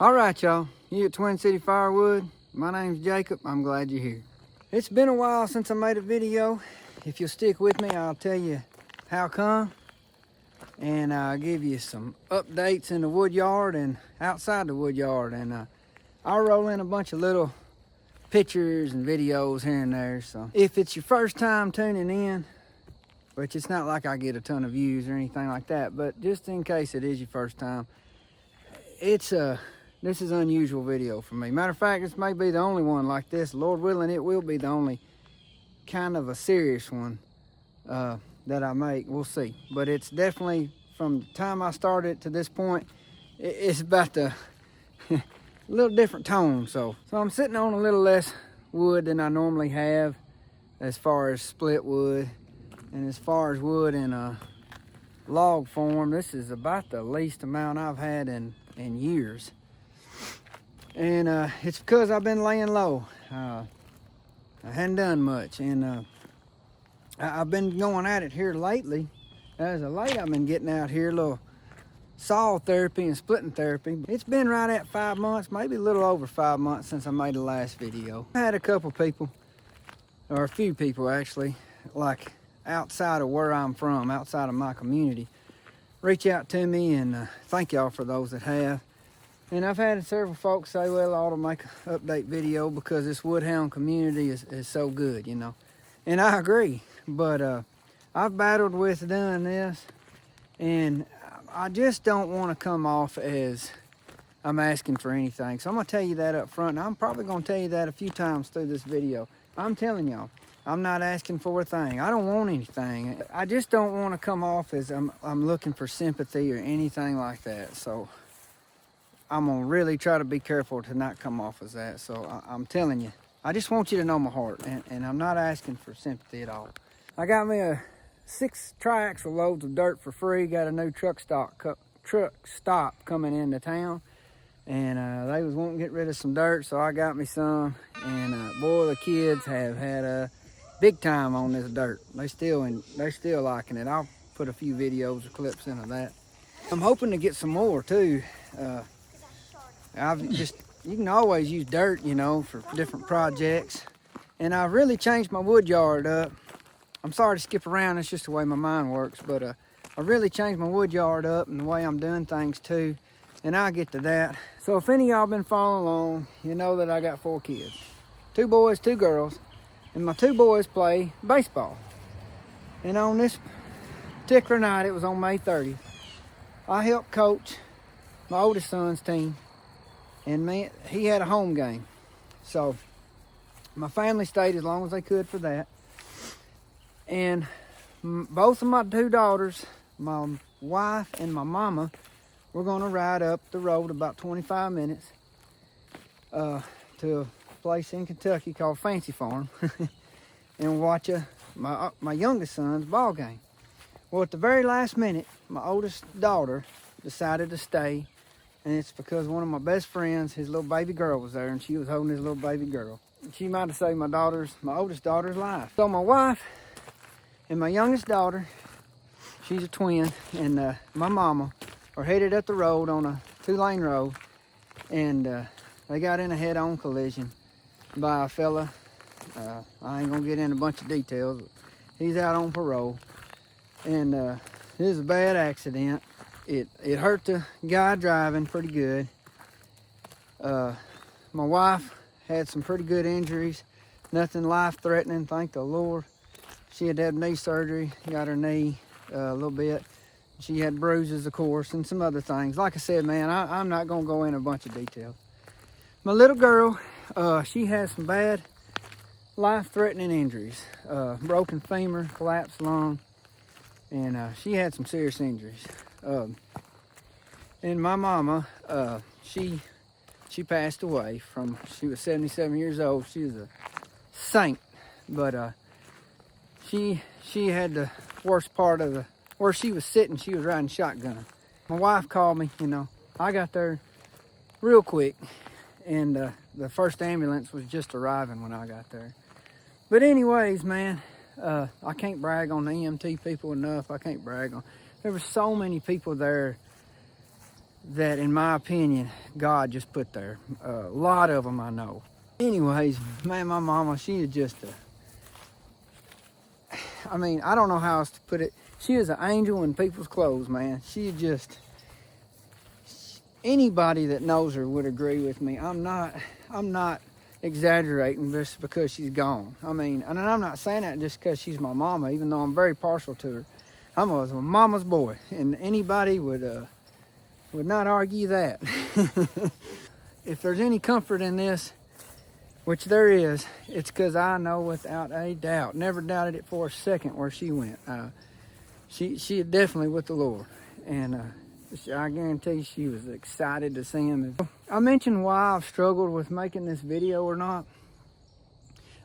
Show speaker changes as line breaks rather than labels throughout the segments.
All right, y'all. You at Twin City Firewood. My name's Jacob. I'm glad you're here. It's been a while since I made a video. If you'll stick with me, I'll tell you how come. And I'll give you some updates in the woodyard and outside the woodyard. And I'll roll in a bunch of little pictures and videos here and there. So if it's your first time tuning in, which it's not like I get a ton of views or anything like that, but just in case it is your first time, this is an unusual video for me. Matter of fact, this may be the only one like this. Lord willing, it will be the only kind of a serious one that I make. We'll see. But it's definitely, from the time I started to this point, it's about the a little different tone. So I'm sitting on a little less wood than I normally have, as far as split wood. And as far as wood in a log form, this is about the least amount I've had in years. And it's because I've been laying low. I hadn't done much, and I've been going at it here lately. As of late, I've been getting out here a little saw therapy and splitting therapy. It's been right at 5 months, maybe a little over 5 months since I made the last video. I had a couple people, or a few people actually, like outside of where I'm from, outside of my community, reach out to me, and thank y'all for those that have. And I've had several folks say, well, I ought to make an update video because this woodhound community is so good, you know. And I agree, but I've battled with doing this, and I just don't want to come off as I'm asking for anything. So I'm going to tell you that up front, and I'm probably going to tell you that a few times through this video. I'm telling y'all, I'm not asking for a thing. I don't want anything. I just don't want to come off as I'm looking for sympathy or anything like that. So I'm going to really try to be careful to not come off as that. So I'm telling you, I just want you to know my heart, and I'm not asking for sympathy at all. I got me a 6 triaxle loads of dirt for free. Got a new truck stop coming into town, and they was wanting to get rid of some dirt, so I got me some. And boy, the kids have had a big time on this dirt. They're still liking it. I'll put a few videos or clips into that. I'm hoping to get some more too. You can always use dirt, you know, for different projects. And I've really changed my wood yard up. I'm sorry to skip around, it's just the way my mind works, but I really changed my wood yard up and the way I'm doing things too. And I'll get to that. So if any of y'all been following along, you know that I got 4 kids. 2 boys, 2 girls. And my 2 boys play baseball. And on this particular night, it was on May 30th, I helped coach my oldest son's team. And man, he had a home game. So my family stayed as long as they could for that. And both of my 2 daughters, my wife and my mama, were going to ride up the road about 25 minutes to a place in Kentucky called Fancy Farm and watch my youngest son's ball game. Well, at the very last minute, my oldest daughter decided to stay. And it's because one of my best friends, his little baby girl, was there, and she was holding his little baby girl. She might have saved my oldest daughter's life. So my wife and my youngest daughter, she's a twin, and my mama are headed up the road on a 2-lane road, and they got in a head-on collision by a fella. I ain't gonna get into a bunch of details. He's out on parole, and it was a bad accident. It hurt the guy driving pretty good. My wife had some pretty good injuries, nothing life-threatening, thank the Lord. She had had knee surgery, got her knee a little bit. She had bruises, of course, and some other things. Like I said, man, I'm not gonna go into a bunch of details. My little girl, she has some bad life-threatening injuries. Broken femur, collapsed lung, and she had some serious injuries. And my mama, she passed away she was 77 years old. She was a saint, but she had the worst part of where she was sitting. She was riding shotgun. My wife called me, you know. I got there real quick, and the first ambulance was just arriving when I got there. But anyways, man, I can't brag on the EMT people enough. I can't brag on. There were so many people there that, in my opinion, God just put there. A lot of them I know. Anyways, man, my mama, she is just I mean, I don't know how else to put it. She is an angel in people's clothes, man. She just, anybody that knows her would agree with me. I'm not exaggerating just because she's gone. I mean, and I'm not saying that just because she's my mama, even though I'm very partial to her. I was my mama's boy, and anybody would not argue that. If there's any comfort in this, which there is, it's because I know without a doubt, never doubted it for a second where she went. She is definitely with the Lord, and I guarantee she was excited to see him. I mentioned why I've struggled with making this video or not.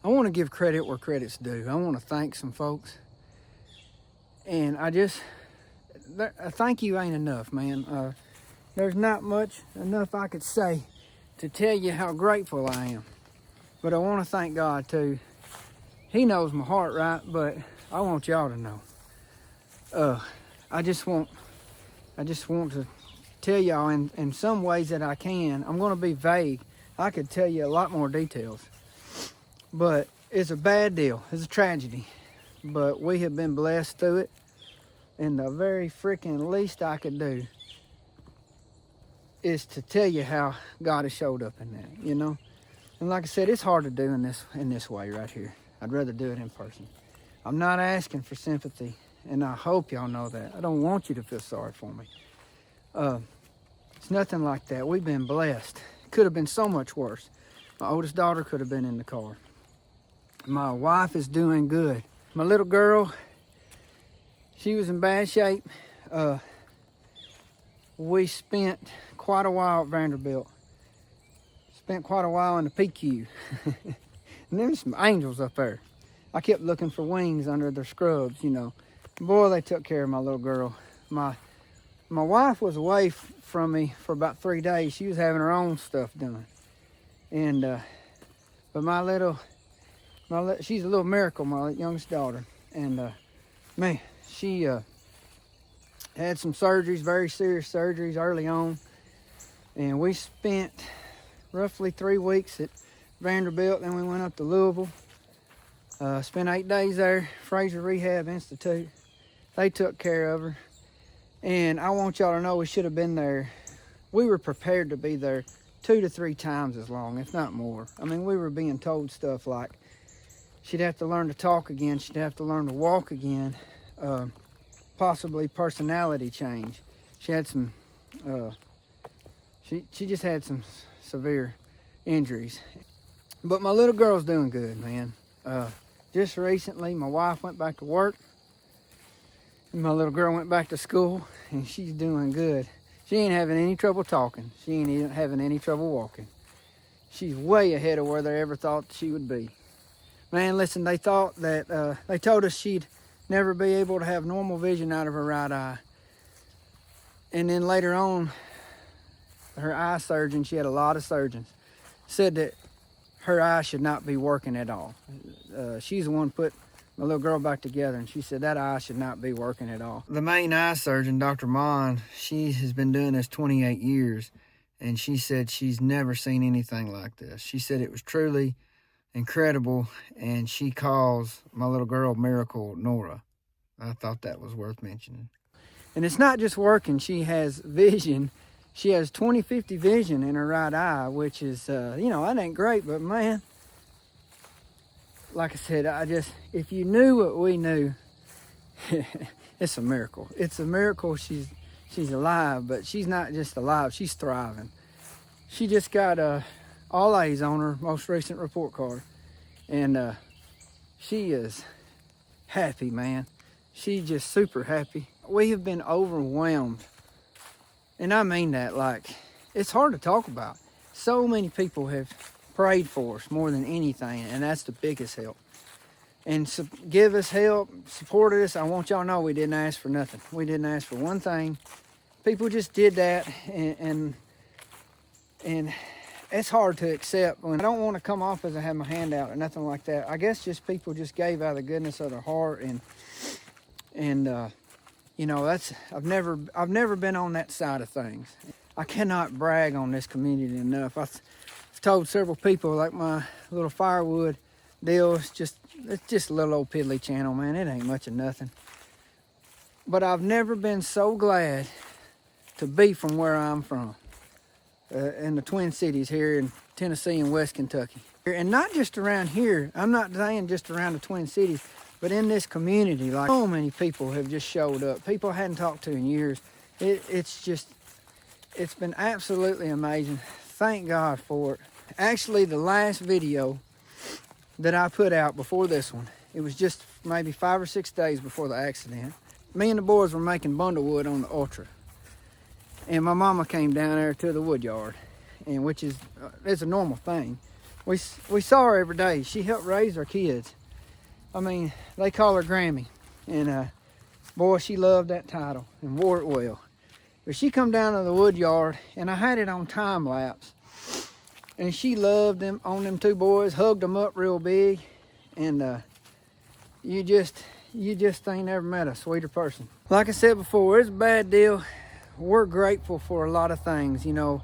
I want to give credit where credit's due. I want to thank some folks, and a thank you ain't enough, man. There's not much enough I could say to tell you how grateful I am. But I want to thank God too. He knows my heart, right? But I want y'all to know. I just want to tell y'all in some ways that I can. I'm going to be vague. I could tell you a lot more details. But it's a bad deal. It's a tragedy. But we have been blessed through it. And the very freaking least I could do is to tell you how God has showed up in that, you know? And like I said, it's hard to do in this way right here. I'd rather do it in person. I'm not asking for sympathy, and I hope y'all know that. I don't want you to feel sorry for me. It's nothing like that. We've been blessed. It could have been so much worse. My oldest daughter could have been in the car. My wife is doing good. My little girl, she was in bad shape. We spent quite a while at Vanderbilt. Spent quite a while in the PQ. And there's some angels up there. I kept looking for wings under their scrubs, you know. Boy, they took care of my little girl. My wife was away from me for about 3 days. She was having her own stuff done. And, but she's a little miracle, my youngest daughter. And, man, she had some surgeries, very serious surgeries early on. And we spent roughly 3 weeks at Vanderbilt. Then we went up to Louisville. Spent 8 days there, Fraser Rehab Institute. They took care of her. And I want y'all to know we should have been there. We were prepared to be there 2 to 3 times as long, if not more. I mean, we were being told stuff like she'd have to learn to talk again. She'd have to learn to walk again. Possibly personality change. She had some, she just had some severe injuries. But my little girl's doing good, man. Just recently, my wife went back to work. And my little girl went back to school, and she's doing good. She ain't having any trouble talking. She ain't even having any trouble walking. She's way ahead of where they ever thought she would be. Man, listen, they thought that, they told us she'd never be able to have normal vision out of her right eye. And then later on, her eye surgeon, she had a lot of surgeons, said that her eye should not be working at all. She's the one put my little girl back together, and she said that eye should not be working at all. The main eye surgeon, Dr. Mon, she has been doing this 28 years, and she said she's never seen anything like this. She said it was truly incredible, and she calls my little girl Miracle Nora. I thought that was worth mentioning. And it's not just working. She has vision. She has 20/50 vision in her right eye, which is, you know, that ain't great, but man, like I said, if you knew what we knew, it's a miracle. It's a miracle she's alive, but she's not just alive, she's thriving. She just got all A's on her most recent report card. And she is happy, man. She's just super happy. We have been overwhelmed. And I mean that, like, it's hard to talk about. So many people have prayed for us more than anything, and that's the biggest help. And give us help, supported us. I want y'all to know we didn't ask for nothing. We didn't ask for one thing. People just did that, and it's hard to accept. When I don't want to come off as I have my hand out or nothing like that. I guess just people just gave out of the goodness of their heart, and you know, I've never been on that side of things. I cannot brag on this community enough. I've told several people, like my little Firewood deal, it's just a little old piddly channel, man. It ain't much of nothing. But I've never been so glad to be from where I'm from, in the Twin Cities here in Tennessee and West Kentucky. And not just around here, I'm not saying just around the Twin Cities, but in this community, like so many people have just showed up. People I hadn't talked to in years. It's been absolutely amazing. Thank God for it. Actually, the last video that I put out before this one, it was just maybe 5 or 6 days before the accident. Me and the boys were making bundlewood on the Ultra. And my mama came down there to the Woodyard, and which is it's a normal thing. We saw her every day. She helped raise our kids. I mean, they call her Grammy, and boy, she loved that title and wore it well. But she come down to the Woodyard, and I had it on time lapse, and she loved them on them two boys, hugged them up real big, and you just ain't never met a sweeter person. Like I said before, it's a bad deal. We're grateful for a lot of things, you know.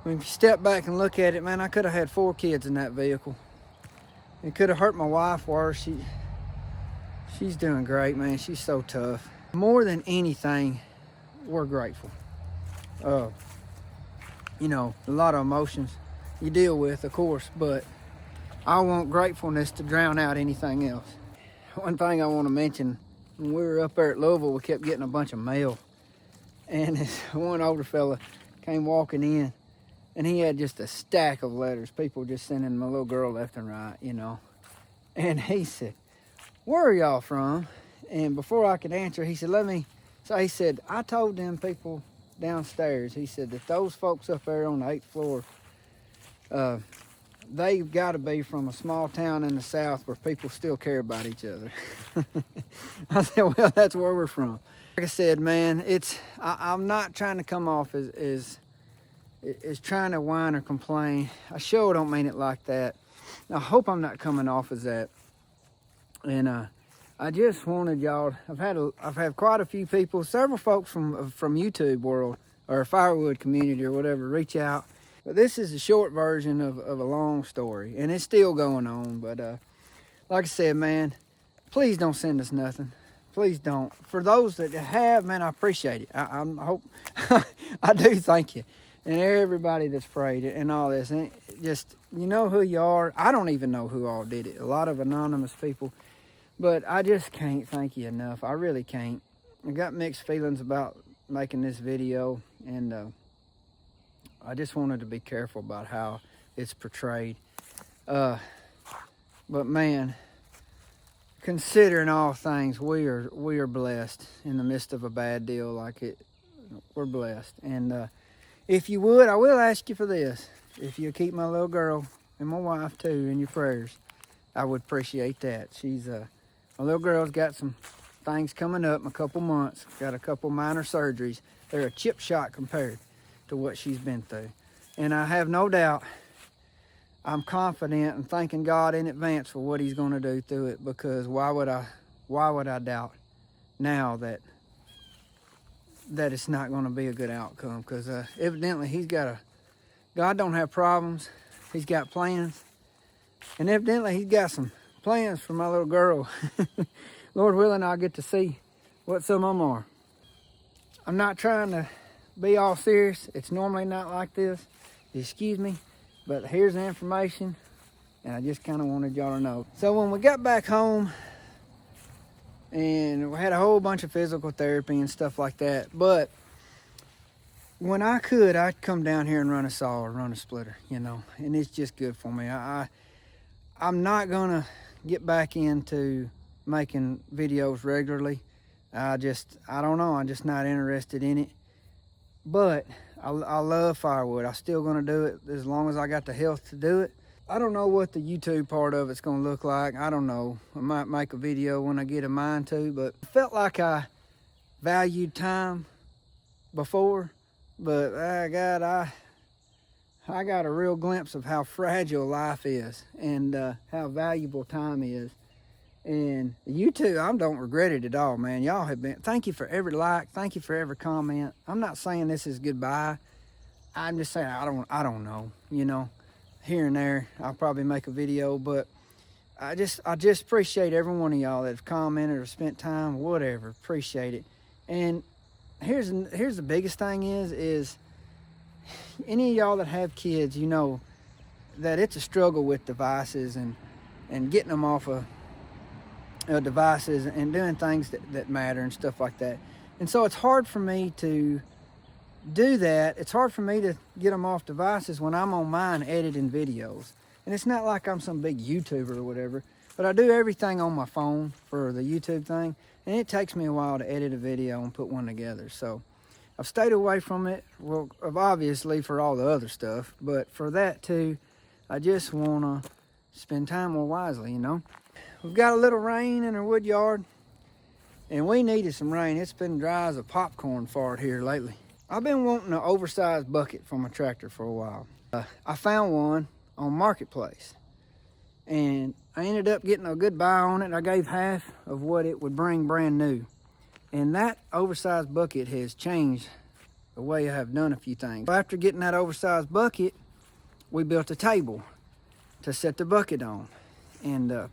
When you step back and look at it, man, I could have had 4 kids in that vehicle. It could have hurt my wife worse. She's doing great, man. She's so tough. More than anything, we're grateful. You know, a lot of emotions you deal with, of course, but I want gratefulness to drown out anything else. One thing I want to mention, when we were up there at Louisville, we kept getting a bunch of mail. And this one older fella came walking in, and he had just a stack of letters. People just sending my little girl left and right, you know. And he said, "Where are y'all from?" And before I could answer, he said, so he said, "I told them people downstairs," he said, "that those folks up there on the 8th floor, they've got to be from a small town in the South where people still care about each other." I said, "Well, that's where we're from." Like I said, man, I'm not trying to come off as trying to whine or complain. I sure don't mean it like that. I hope I'm not coming off as that. And I just wanted y'all. I've had quite a few people, several folks from YouTube world or Firewood community or whatever, reach out. But this is a short version of a long story, and it's still going on. But like I said, man, please don't send us nothing. Please don't. For those that have, man, I appreciate it. I hope I do thank you. And everybody that's prayed it and all this. And just, you know who you are. I don't even know who all did it. A lot of anonymous people. But I just can't thank you enough. I really can't. I got mixed feelings about making this video. And I just wanted to be careful about how it's portrayed. But man, considering all things, we are blessed in the midst of a bad deal like it. We're blessed. And if you would, I will ask you for this. If you keep my little girl and my wife too in your prayers, I would appreciate that. My little girl's got some things coming up in a couple months. Got a couple minor surgeries. They're a chip shot compared to what she's been through. And I have no doubt, I'm confident and thanking God in advance for what he's going to do through it, because why would I doubt now that it's not going to be a good outcome? Because evidently God don't have problems. He's got plans. And evidently he's got some plans for my little girl. Lord willing, I'll get to see what some of them are. I'm not trying to be all serious. It's normally not like this. Excuse me. But here's the information, and I just kind of wanted y'all to know. So when we got back home, and we had a whole bunch of physical therapy and stuff like that, but when I could, I'd come down here and run a saw or run a splitter, you know, and it's just good for me. I'm not going to get back into making videos regularly. I don't know, I'm just not interested in it. But I love firewood. I'm still going to do it as long as I got the health to do it. I don't know what the YouTube part of it's going to look like. I don't know. I might make a video when I get a mind to, but I felt like I valued time before, but I got a real glimpse of how fragile life is and how valuable time is. And YouTube, I don't regret it at all, man. Y'all have been, thank you for every like, thank you for every comment. I'm not saying this is goodbye. I'm just saying, I don't know, you know. Here and there, I'll probably make a video, but I just appreciate every one of y'all that have commented or spent time, whatever. Appreciate it. And here's the biggest thing is any of y'all that have kids, you know that it's a struggle with devices and getting them off of devices and doing things that matter and stuff like that. And so it's hard for me to do that. It's hard for me to get them off devices when I'm on mine editing videos. And it's not like I'm some big YouTuber or whatever, but I do everything on my phone for the YouTube thing, and it takes me a while to edit a video and put one together. So I've stayed away from it, well, obviously for all the other stuff, but for that too, I just want to spend time more wisely, you know. We've got a little rain in our wood yard, and we needed some rain. It's been dry as a popcorn fart here lately. I've been wanting an oversized bucket for my tractor for a while. I found one on Marketplace, and I ended up getting a good buy on it. I gave half of what it would bring brand new, and that oversized bucket has changed the way I have done a few things. After getting that oversized bucket, we built a table to set the bucket on, and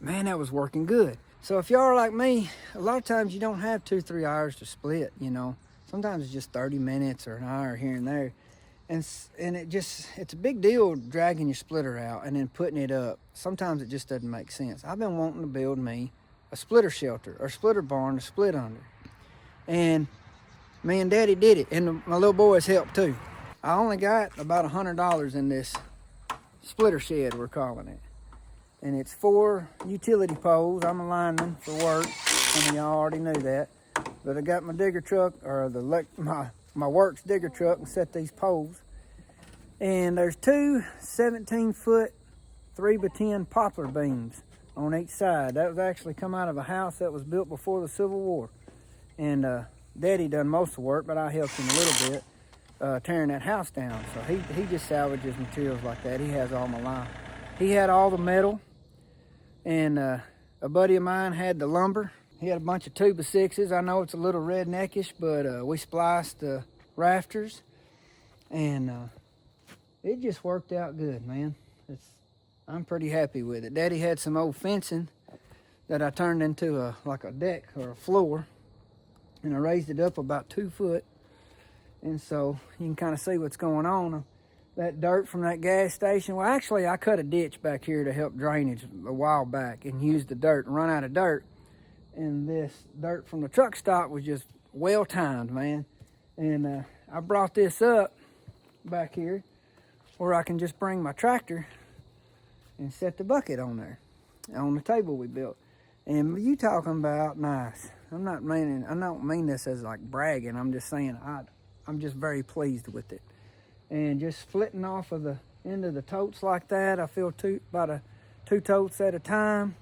man, that was working good. So if y'all are like me, a lot of times you don't have 2-3 hours to split, you know. Sometimes it's just 30 minutes or an hour here and there. And it's a big deal dragging your splitter out and then putting it up. Sometimes it just doesn't make sense. I've been wanting to build me a splitter shelter or splitter barn to split under. And me and Daddy did it, and my little boys helped too. I only got about $100 in this splitter shed, we're calling it. And it's 4 utility poles. I'm a lineman for work. Some of y'all already knew that. But I got my digger truck, or my works digger truck, and set these poles. And there's 2 17-foot 3x10 poplar beams on each side. That was actually come out of a house that was built before the Civil War. And Daddy done most of the work, but I helped him a little bit tearing that house down. So he just salvages materials like that. He has all my line. He had all the metal, and a buddy of mine had the lumber. He had a bunch of 2x6s. I know it's a little redneckish, but we spliced the rafters, and it just worked out good, man. I'm pretty happy with it. Daddy had some old fencing that I turned into like a deck or a floor, and I raised it up about 2 foot, and so you can kind of see what's going on. That dirt from that gas station, well, actually I cut a ditch back here to help drainage a while back and used the dirt and run out of dirt. And this dirt from the truck stop was just well timed, man. And I brought this up back here where I can just bring my tractor and set the bucket on there, on the table we built. And you talking about nice. I don't mean this as like bragging. I'm just saying I'm just very pleased with it. And just splitting off of the end of the totes like that, I fill about 2 totes at a time.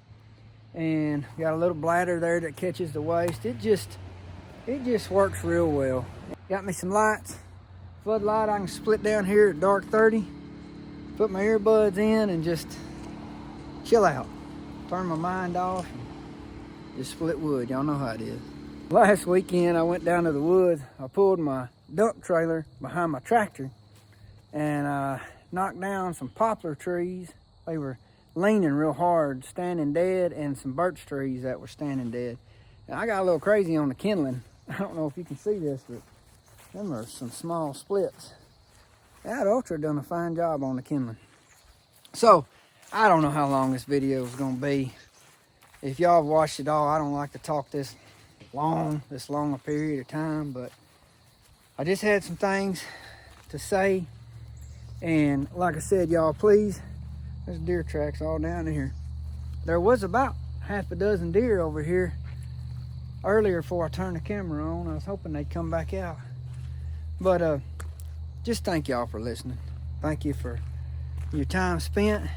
And got a little bladder there that catches the waste. It just works real well. Got me some lights, floodlight. I can split down here at dark 30, put my earbuds in and just chill out. Turn my mind off and just split wood. Y'all know how it is. Last weekend I went down to the woods. I pulled my dump trailer behind my tractor, and I knocked down some poplar trees. They were leaning real hard, standing dead, and some birch trees that were standing dead. And I got a little crazy on the kindling. I don't know if you can see this, but them are some small splits. That Ultra done a fine job on the kindling. So, I don't know how long this video is going to be. If y'all have watched it all, I don't like to talk this long a period of time, but I just had some things to say. And like I said, y'all, please, there's deer tracks all down here. There was about half a dozen deer over here earlier before I turned the camera on. I was hoping they'd come back out. But just thank y'all for listening. Thank you for your time spent.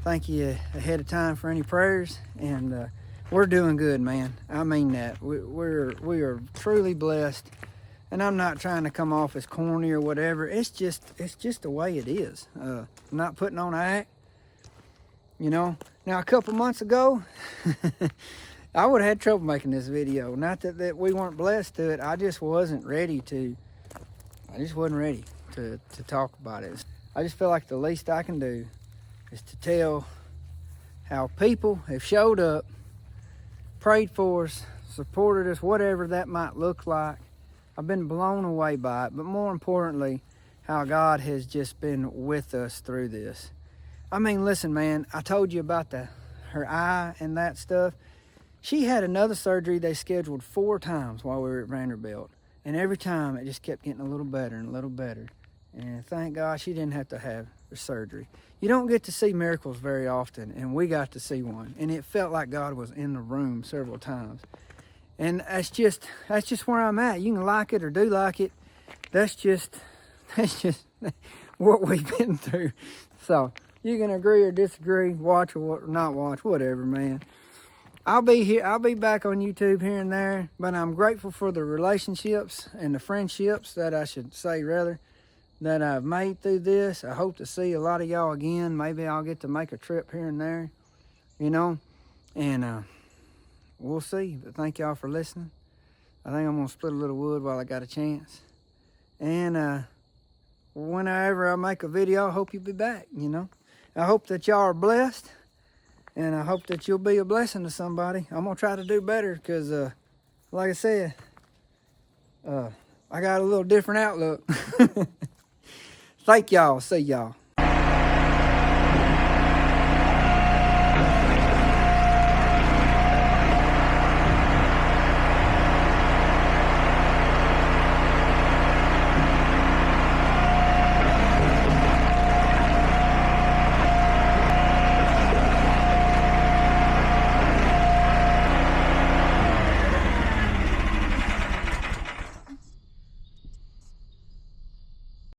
Thank you ahead of time for any prayers. And we're doing good, man. I mean that. We are truly blessed. And I'm not trying to come off as corny or whatever. It's just the way it is. I'm not putting on an act. You know, now a couple months ago, I would have had trouble making this video. Not that we weren't blessed to it. I just wasn't ready to. I just wasn't ready to talk about it. I just feel like the least I can do is to tell how people have showed up, prayed for us, supported us, whatever that might look like. I've been blown away by it, but more importantly, how God has just been with us through this. I mean, listen, man, I told you about her eye and that stuff. She had another surgery they scheduled 4 times while we were at Vanderbilt. And every time it just kept getting a little better and a little better. And thank God she didn't have to have the surgery. You don't get to see miracles very often, and we got to see one. And it felt like God was in the room several times. And that's just where I'm at. You can like it or do like it. That's just what we've been through. So you can agree or disagree, watch or not watch, whatever, man. I'll be here. I'll be back on YouTube here and there, but I'm grateful for the relationships and the friendships that I should say rather that I've made through this. I hope to see a lot of y'all again. Maybe I'll get to make a trip here and there, you know, and we'll see. But thank y'all for listening. I think I'm gonna split a little wood while I got a chance, and whenever I make a video, I hope you'll be back. You know, I hope that y'all are blessed. And I hope that you'll be a blessing to somebody. I'm going to try to do better because, like I said, I got a little different outlook. Thank y'all. See y'all.